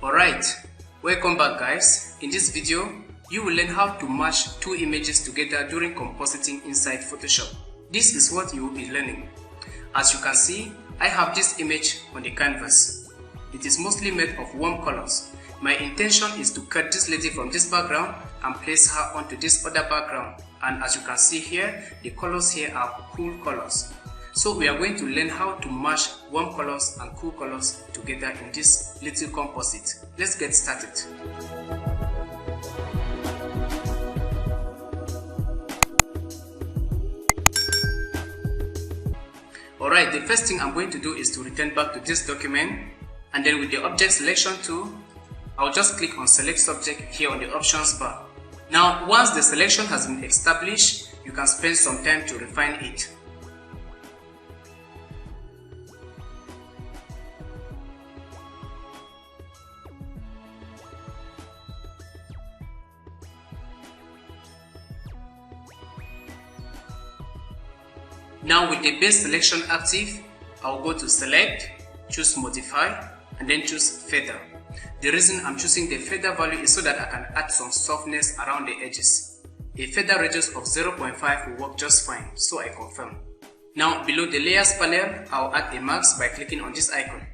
Alright, welcome back guys. In this video, you will learn how to match two images together during compositing inside Photoshop. This is what you will be learning. As you can see, I have this image on the canvas. It is mostly made of warm colors. My intention is to cut this lady from this background and place her onto this other background. And as you can see here, the colors here are cool colors. So we are going to learn how to match warm colors and cool colors together in this little composite. Let's get started. Alright, the first thing I'm going to do is to return back to this document, and then with the object selection tool, I'll just click on select subject here on the options bar. Now once the selection has been established, you can spend some time to refine it. Now with the base selection active, I'll go to select, choose modify, and then choose feather. The reason I'm choosing the feather value is so that I can add some softness around the edges. A feather radius of 0.5 will work just fine, so I confirm. Now below the layers panel, I'll add a mask by clicking on this icon.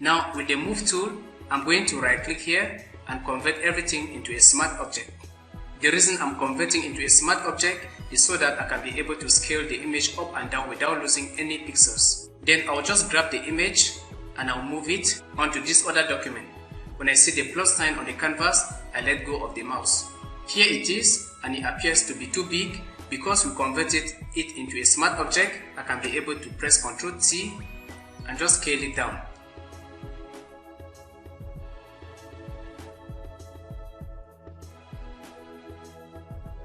Now with the move tool, I'm going to right click here and convert everything into a smart object. The reason I'm converting into a smart object is so that I can be able to scale the image up and down without losing any pixels. Then I'll just grab the image and I'll move it onto this other document. When I see the plus sign on the canvas, I let go of the mouse. Here it is, and it appears to be too big. Because we converted it into a smart object, I can be able to press Ctrl T and just scale it down.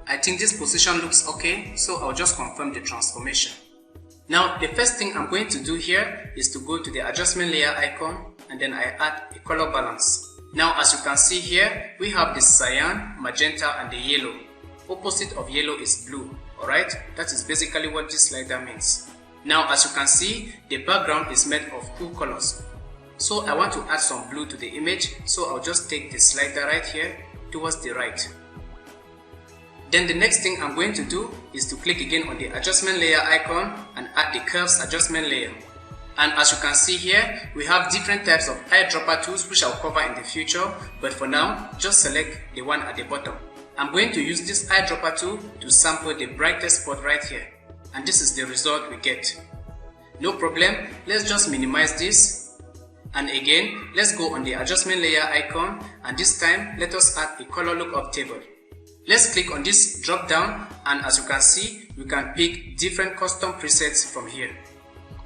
I think this position looks okay, so I'll just confirm the transformation. Now the first thing I'm going to do here is to go to the adjustment layer icon, and then I add a color balance. Now as you can see here, we have the cyan, magenta, and the yellow. Opposite of yellow is blue. Alright, that is basically what this slider means. Now as you can see, the background is made of cool colors. So I want to add some blue to the image, so I'll just take the slider right here towards the right. Then the next thing I'm going to do is to click again on the adjustment layer icon and add the curves adjustment layer. And as you can see here, we have different types of eyedropper tools which I'll cover in the future, but for now, just select the one at the bottom. I'm going to use this eyedropper tool to sample the brightest spot right here, and this is the result we get. No problem, let's just minimize this, and again, let's go on the adjustment layer icon, and this time, let us add a color lookup table. Let's click on this drop down, and as you can see, we can pick different custom presets from here.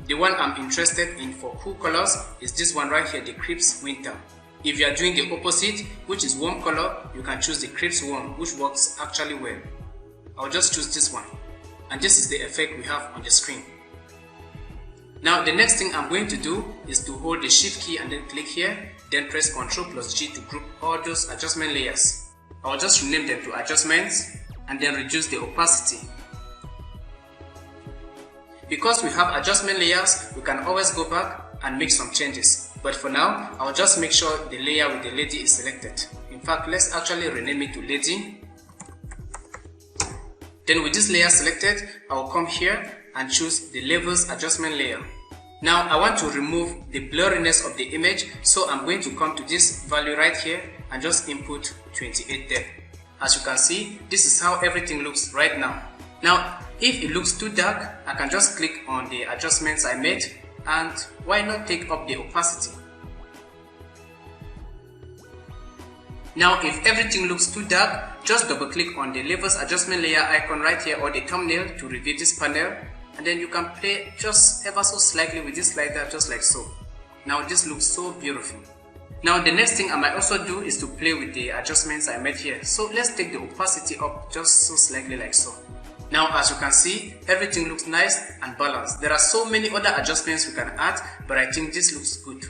The one I'm interested in for cool colors is this one right here, the Crisp Winter. If you are doing the opposite, which is warm color, you can choose the Crisp Warm, which works actually well. I'll just choose this one, and this is the effect we have on the screen. Now the next thing I'm going to do is to hold the shift key and then click here, then press Ctrl plus G to group all those adjustment layers. I'll just rename them to adjustments and then reduce the opacity. Because we have adjustment layers, we can always go back and make some changes. But for now, I'll just make sure the layer with the lady is selected. In fact, let's actually rename it to lady. Then with this layer selected, I'll come here and choose the levels adjustment layer. Now I want to remove the blurriness of the image, so I'm going to come to this value right here and just input 28 there. As you can see, this is how everything looks right now. Now if it looks too dark, I can just click on the adjustments I made, and why not take up the opacity. Now if everything looks too dark, just double click on the levels adjustment layer icon right here or the thumbnail to reveal this panel, and then you can play just ever so slightly with this slider, just like so. Now this looks so beautiful. Now the next thing I might also do is to play with the adjustments I made here. So let's take the opacity up just so slightly like so. Now as you can see, everything looks nice and balanced. There are so many other adjustments we can add, but I think this looks good.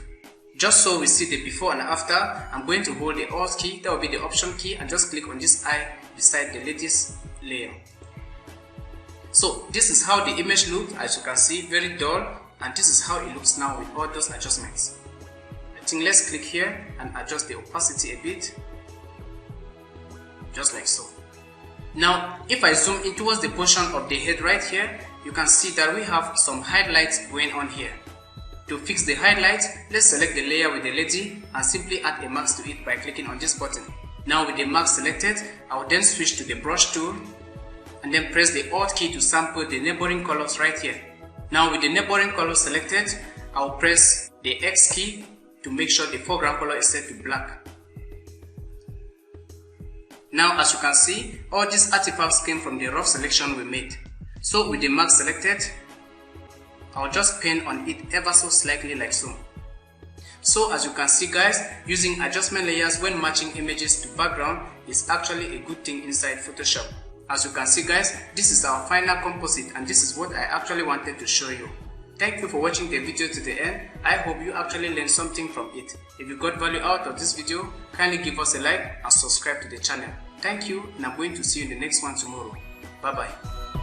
Just so we see the before and after, I'm going to hold the Alt key, that will be the Option key, and just click on this eye beside the latest layer. So this is how the image looked. As you can see, very dull, and this is how it looks now with all those adjustments. I think let's click here and adjust the opacity a bit, just like so. Now if I zoom in towards the portion of the head right here, you can see that we have some highlights going on here. To fix the highlight, let's select the layer with the lady and simply add a mask to it by clicking on this button. Now with the mask selected, I will then switch to the brush tool and then press the Alt key to sample the neighboring colors right here. Now with the neighboring color selected, I will press the X key to make sure the foreground color is set to black. Now as you can see, all these artifacts came from the rough selection we made. So with the mask selected, I'll just paint on it ever so slightly like so. So as you can see guys, using adjustment layers when matching images to background is actually a good thing inside Photoshop. As you can see guys, this is our final composite and this is what I actually wanted to show you. Thank you for watching the video to the end. I hope you actually learned something from it. If you got value out of this video, kindly give us a like and subscribe to the channel. Thank you, and I'm going to see you in the next one tomorrow. Bye bye.